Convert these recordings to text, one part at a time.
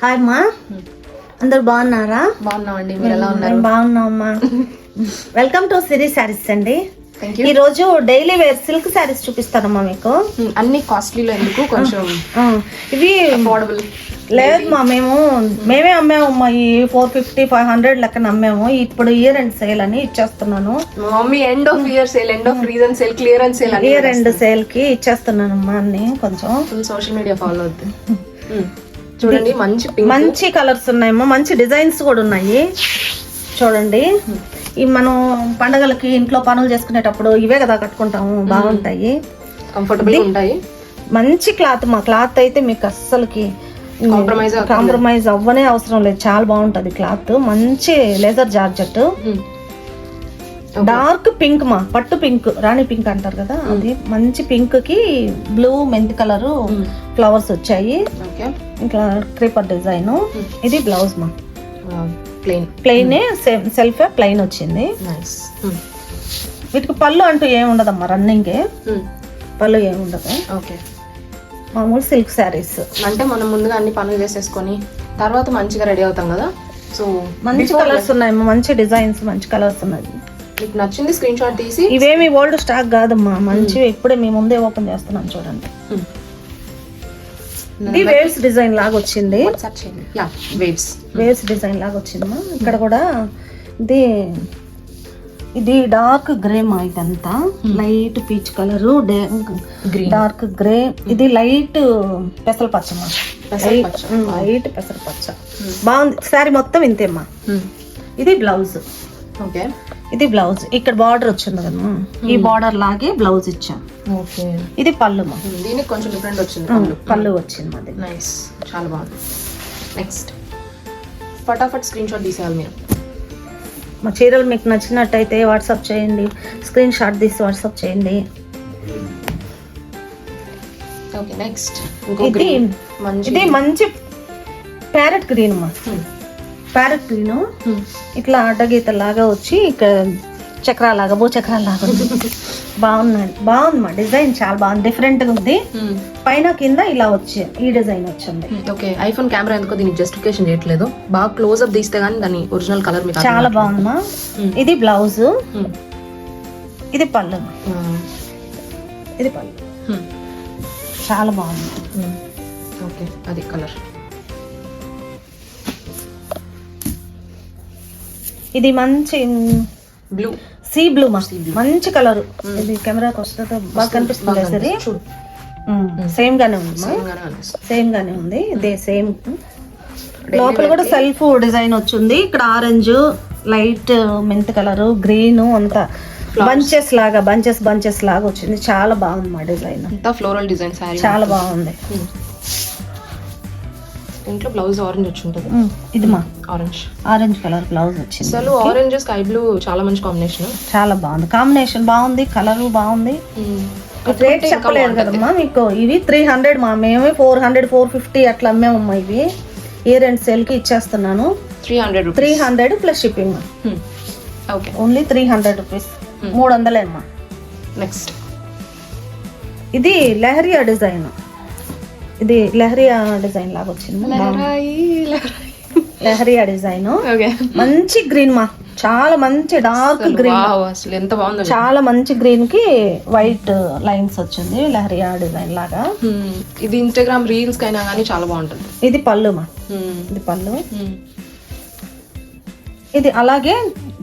Hi అమ్మా, అందరు బాగున్నారా? బాగున్నామండి, మీరు ఎలా ఉన్నారు? బాగున్నామ్మా. వెల్కమ్ టు సిరి శారీస్ అండి. ఈ రోజు డైలీ వేర్ సిల్క్ శారీస్ చూపిస్తానమ్మా మీకు. అన్ని కాస్ట్లీలో ఎందుకు, కొంచెం ఇవి అఫోర్డబుల్ లేదు మా, మేమే అమ్మామమ్మా. ఈ 450-500 లెక్కన అమ్మాము. ఇప్పుడు ఇయర్ ఎండ్ సేల్ అని ఇచ్చేస్తున్నాను. Mummy end of year sale, end of reason sale, clearance sale, year end sale కి ఇచ్చేస్తున్నానమ్మా అన్ని. కొంచెం ఫుల్ సోషల్ మీడియా ఫాలో అవుతుంది. చూడండి, మంచి కలర్స్ ఉన్నాయమ్మా, మంచి డిజైన్స్ కూడా ఉన్నాయి. చూడండి, ఈ మనం పండగలకి ఇంట్లో పనులు చేసుకునేటప్పుడు ఇవే కదా కట్టుకుంటాము, బాగుంటాయి, కంఫర్టబుల్ ఉంటాయి. మంచి క్లాత్ మా, క్లాత్ అయితే మీకు అస్సలకి కాంప్రమైజ్ అవ్వనే అవసరం లేదు, చాలా బాగుంటది క్లాత్. మంచి లేజర్ జార్జెట్, డార్క్ పింక్ మా, పట్టు పింక్, రాణి పింక్ అంటారు కదా, అది మంచి పింక్ కి బ్లూ మెంతి కలర్ ఫ్లవర్స్ వచ్చాయి. ఇంకా క్రీపర్ డిజైన్. ఇది బ్లౌజ్ మా, ప్లెయిన్ సెల్ఫ్ ప్లెయిన్ వచ్చింది. వీటికి పళ్ళు అంటూ ఏముండదమ్మా, రన్నింగ్ పళ్ళు ఏముండదు. మామూలు సిల్క్ శారీస్ అంటే మనం ముందుగా అన్ని పనులు చేసేసుకొని తర్వాత మంచిగా రెడీ అవుతాం కదా. సో మంచి కలర్స్ ఉన్నాయి, మంచి డిజైన్స్, మంచి కలర్స్ ఉన్నాయి. మీకు నచ్చింది స్క్రీన్ షాట్ తీసి. ఇవేమి ఓల్డ్ స్టాక్ కాదమ్మా, మంచివి ఇప్పుడే మీ ముందే ఓపెన్ చేస్తున్నాను చూడండి. ఇది వేవ్స్ డిజైన్ లాగా వచ్చింది, వేవ్స్ డిజైన్ లాగా వచ్చిందమ్మా. ఇక్కడ కూడా ఇది డార్క్ గ్రే మా, ఇదంతా light peach colour, dark grey. ఇది లైట్ పెసర పచ్చ మా, లైట్ పెసర పచ్చ, బాగుంది. శారీ మొత్తం ఇంతేమ్మా. ఇది బ్లౌజ్. ఇది బ్లౌజ్, ఇక్కడ బార్డర్ వచ్చింది కదా, ఈ బార్డర్ లాగే బ్లౌజ్ ఇచ్చాం. ఇది పళ్ళు మా, దీనికి కొంచెం డిఫరెంట్ వచ్చింది, పళ్ళు వచ్చింది మాది. నైస్, చాలా బాగుంది. నెక్స్ట్ ఫటాఫట్ స్క్రీన్ షాట్ తీసేయాలి మీరు. మా చీరలు మీకు నచ్చినట్టయితే వాట్సాప్ చేయండి, స్క్రీన్ షాట్ తీసి వాట్సాప్ చేయండి. ఓకే, నెక్స్ట్ ఇది మంచి ప్యారెట్ గ్రీన్ మా, ప్యారెట్ గ్రీన్ ఇట్లా అడ్డగీత లాగా వచ్చి ఇక్కడ చక్రాలాగా, భూచక్రాలాగా బాగుంది మా డిజైన్, చాలా బాగుంది, డిఫరెంట్ గా ఉంది. పైన కింద ఇలా వచ్చి ఈ డిజైన్ వచ్చింది. ఓకే, ఐఫోన్ కెమెరా ఎందుకో దీనికి జస్టిఫికేషన్ చేయట్లేదు, బాగా క్లోజ్ అప్ తీస్తే గానీ దాని ఒరిజినల్ కలర్ మీకు చాలా బాగుందమ్మా. ఇది బ్లౌజ్, ఇది పళ్ళు, ఇది పళ్ళు, చాలా బాగుంది. ఓకే, అది కలర్. ఇది మంచి బ్లూ, సీ బ్లూ మా, మంచి కలర్. ఇది కెమెరాకి వస్తుందో బాగా కనిపిస్తుంది. సరే, సేమ్ గానే ఉంది, సేమ్ గానే ఉంది. ఇదే సేమ్. లోపల కూడా సెల్ఫ్ డిజైన్ వచ్చింది. ఇక్కడ orange, light mint colour, green, అంతా బంచెస్ లాగా వచ్చింది. చాలా బాగుంది మా డిజైన్, ఫ్లోరల్ డిజైన్, చాలా బాగుంది. ఇంట్లో బ్లౌజ్ ఆరెంజ్ వచ్చి ఉంటుంది. ఇది మా ఆరెంజ్ కలర్ బ్లౌజ్ వచ్చింది. అసలు ఆరెంజ్ స్కై బ్లూ చాలా మంచి కాంబినేషన్, చాలా బాగుంది కాంబినేషన్, బాగుంది, కలర్ బాగుంది. రేట్ చెప్పలేదు కదమ్మా మీకు. ఇవి 300 మా, మేమే 400-450 అట్లా అమ్మామమ్మా. ఇవి ఇయర్ ఎండ్ సేల్ కి ఇచ్చేస్తున్నాను. 300 ప్లస్ షిప్పింగ్. ఓన్లీ 300 రూపీస్, 300 అమ్మా. నెక్స్ట్ ఇది లెహరియా డిజైన్, ఇది లెహరియా డిజైన్ లాగా వచ్చింది. లెహరియా డిజైన్, మంచి గ్రీన్ మా, చాలా మంచి డార్క్ గ్రీన్, అసలు ఎంత బాగుంది, చాలా మంచి గ్రీన్ కి వైట్ లైన్స్ వచ్చింది, లెహరియా డిజైన్ లాగా. ఇది ఇన్స్టాగ్రామ్ రీల్స్ కైనా కానీ చాలా బాగుంటుంది. ఇది పళ్ళు మా, ఇది పళ్ళు. ఇది అలాగే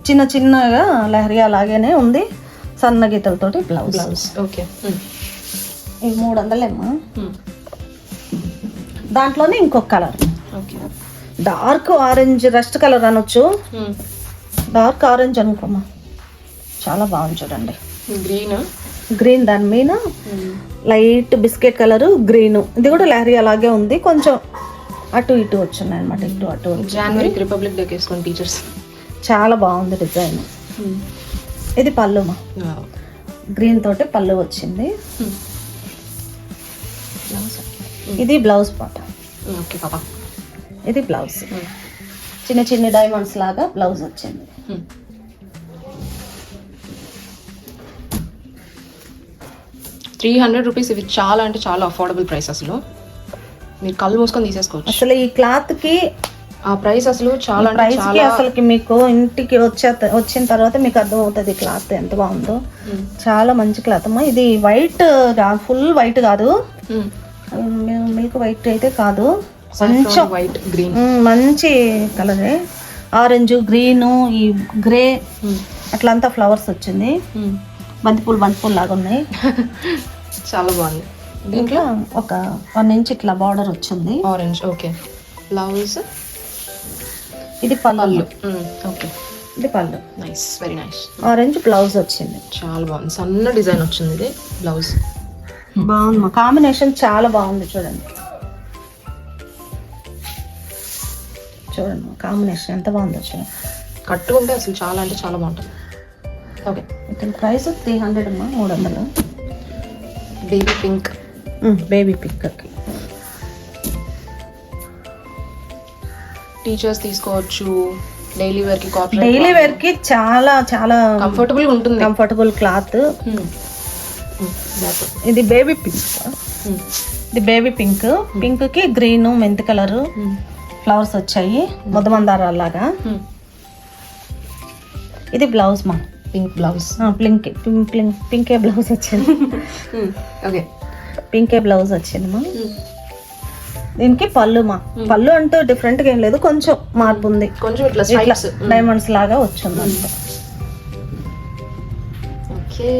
చిన్న చిన్నగా లెహరియా లాగానే ఉంది, సన్న గీతలతోటి బ్లౌజ్. ఓకే, ఇది 300 అమ్మా. దాంట్లోనే ఇంకొక colour, dark orange, rust colour అనొచ్చు, డార్క్ ఆరెంజ్ అనుకోమా, చాలా బాగుంది చూడండి. గ్రీన్ దాని మీద లైట్ బిస్కెట్ కలర్, గ్రీన్. ఇది కూడా లహరీ అలాగే ఉంది, కొంచెం అటు ఇటు వచ్చున్నాయి అనమాట, ఇటు అటు. జనవరి రిపబ్లిక్ డే వేసుకుని టీచర్స్, చాలా బాగుంది డిజైన్. ఇది పళ్ళు మా, గ్రీన్ తోటి పళ్ళు వచ్చింది. ఇది బ్లౌజ్ పాట. ఇది బ్లౌజ్, చిన్న చిన్న డైమండ్స్ లాగా బ్లౌజ్ వచ్చింది. 300 రూపీస్. ఇవి చాలా అంటే చాలా అఫోర్డబుల్ ప్రైస్ అసలు. మీరు కళ్ళు మూసుకొని తీసేసుకోవచ్చు. అసలు ఈ క్లాత్ కి ఆ ప్రైస్ అసలు చాలా అంటే ప్రైస్ కి చాలా అసలుకి మీకు ఇంటికి వచ్చిన తర్వాత మీకు అర్థం అవుతుంది క్లాత్ ఎంత బాగుందో. చాలా మంచి క్లాత్ అమ్మా. ఇది వైట్ ఫుల్ వైట్ కాదు, మిల్క్ వైట్ అయితే కాదు, కొంచెం వైట్ గ్రీన్ మంచి కలరే. ఆరెంజ్ గ్రీన్ ఈ గ్రే అట్లంతా ఫ్లవర్స్ వచ్చింది. బంతిపూలు లాగా ఉన్నాయి. చాలా బాగుంది. దీంట్లో ఒక 1 ఇంచ్ ఇట్లా బార్డర్ వచ్చింది. ఆరెంజ్. ఓకే. బ్లౌజ్ ఇది పళ్ళు. ఓకే, ఇది పళ్ళు. Nice, very nice. Orange blouse వచ్చింది. చాలా బాగుంది. సన్న డిజైన్ వచ్చింది ఇది బ్లౌజ్. బాగుంది మా కాంబినేషన్ చాలా బాగుంది. చూడండి కాంబినేషన్ ఎంత బాగుందో చూడండి. కట్టుకుంటే అసలు చాలా అంటే చాలా బాగుంటుంది. ఓకే, ఇతని ప్రైస్ 300 అమ్మా, 300. Baby pink. Baby pink teachers తీసుకోవచ్చు, డైలీ వేర్ కి, కార్పొరేట్ డైలీ వేర్ కి చాలా చాలా కంఫర్టబుల్ ఉంటుంది. Comfortable cloth. ఇది బేబీ పింక్. ఇది బేబీ పింక్. పింక్ కి గ్రీన్ మెంతి కలర్ ఫ్లవర్స్ వచ్చాయి, ముద్దమందారాల లాగా. ఇది బ్లౌజ్ మా, పింక్ బ్లౌజ్. పింకే బ్లౌజ్ వచ్చింది. ఓకే, పింకే బ్లౌజ్ వచ్చింది మా. దీనికి పళ్ళు మా. పళ్ళు అంటూ డిఫరెంట్ గా ఏం లేదు, కొంచెం మార్పు ఉంది. కొంచెం ఇట్లా ఇట్లా స్ట్రైప్స్. డైమండ్స్ లాగా వచ్చింది అంతే. ఓకే,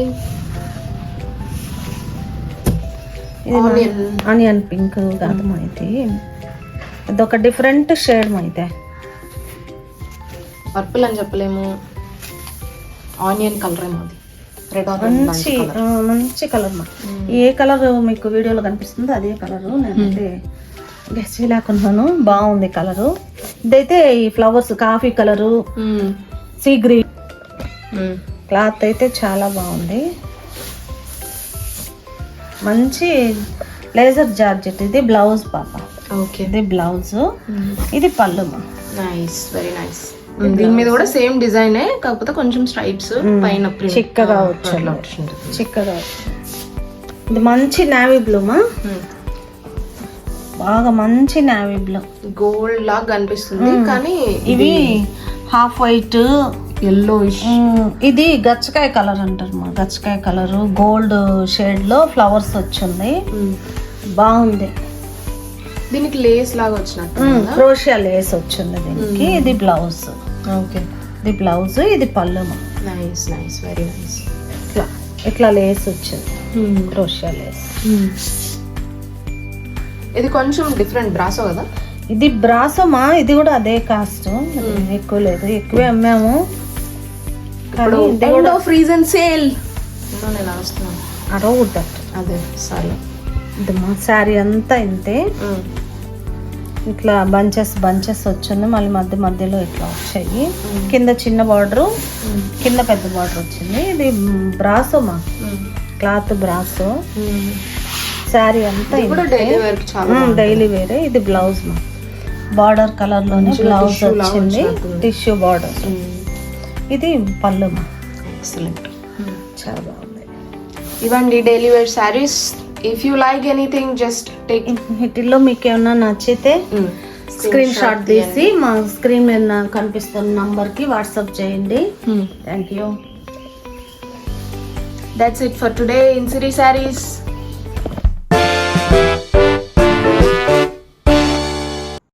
ఇది ఆనియన్ పింక్ కాదు మా. ఇది ఒక డిఫరెంట్ షేడ్ మా. అయితే పర్పుల్ అని చెప్పలేము, ఆనియన్ కలర్ ఏమో అది. రెడ్ ఆనియన్ మంచి కలర్ మా. ఏ కలర్ మీకు వీడియోలో కనిపిస్తుందో అదే కలర్. నేనైతే గెస్ చేయలేకున్నాను. బాగుంది కలరు. ఇదైతే ఈ flowers coffee colour, sea green. Cloth అయితే చాలా బాగుంది. మంచి లేజర్ జార్జెట్. ఇది బ్లౌజ్ పాప. ఓకే, ఇది బ్లౌజ్. ఇది పళ్ళు మా. Nice, very nice. దీని మీద కూడా సేమ్ డిజైనే, కాకపోతే కొంచెం స్ట్రైప్స్ పైన చిక్కగా వచ్చింది. చిక్కగా. ఇది మంచి నావీ బ్లూ మా. బాగా మంచి నావీ బ్లూ, గోల్డ్ లాగా కనిపిస్తుంది కానీ ఇవి హాఫ్ వైట్, ఎల్లోయిష్. ఇది గచ్చకాయ కలర్ అంటారు మా. గచ్చకాయ కలర్ గోల్డ్ షేడ్ లో ఫ్లవర్స్ వచ్చింది. బాగుంది. దీనికి లేస్ లాగా వచ్చినట్టు క్రోషియా లేస్ వచ్చింది దీనికి. ఇది బ్లౌజ్. ఓకే, ఇది బ్లౌజ్. ఇది పళ్ళు మా. Nice, nice, very nice. ఇట్లా ఇట్లా లేస్ వచ్చింది, క్రోషియా లేస్. ఇది కొంచెం డిఫరెంట్ బ్రాసో కదా. ఇది బ్రాసో మా. ఇది కూడా అదే కాస్ట్, ఎక్కువ లేదు, ఎక్కువే అమ్మాము. ఎండ్ ఆఫ్ రీజన్ సేల్ నేను వస్తున్నాను. అరవద్దు అదే సారీ. ఇది మా శారీ అంతా ఇంతే. ఇట్లా బంచెస్ వచ్చింది. మళ్ళీ మధ్యలో ఇట్లా వచ్చాయి. కింద చిన్న బార్డర్, కింద పెద్ద బార్డర్ వచ్చింది. ఇది బ్రాసో మా. Cloth brasso. శారీ అంతా డైలీ వేరే. ఇది బ్లౌజ్ మా. బార్డర్ కలర్ లోనే బ్లౌజ్ వచ్చింది, టిష్యూ బార్డర్. ఇది పళ్ళు మా. ఎక్సలెంట్, చాలా బాగుంది. ఇవ్వండి daily wear saris. If you like anything just take. వీటిల్లో మీకు ఏమన్నా నచ్చితే స్క్రీన్ షాట్ తీసి మా స్క్రీన్ మీద కనిపిస్తున్న నంబర్ కి వాట్సాప్ చేయండి. Thank you. That's it for today in City Sarees.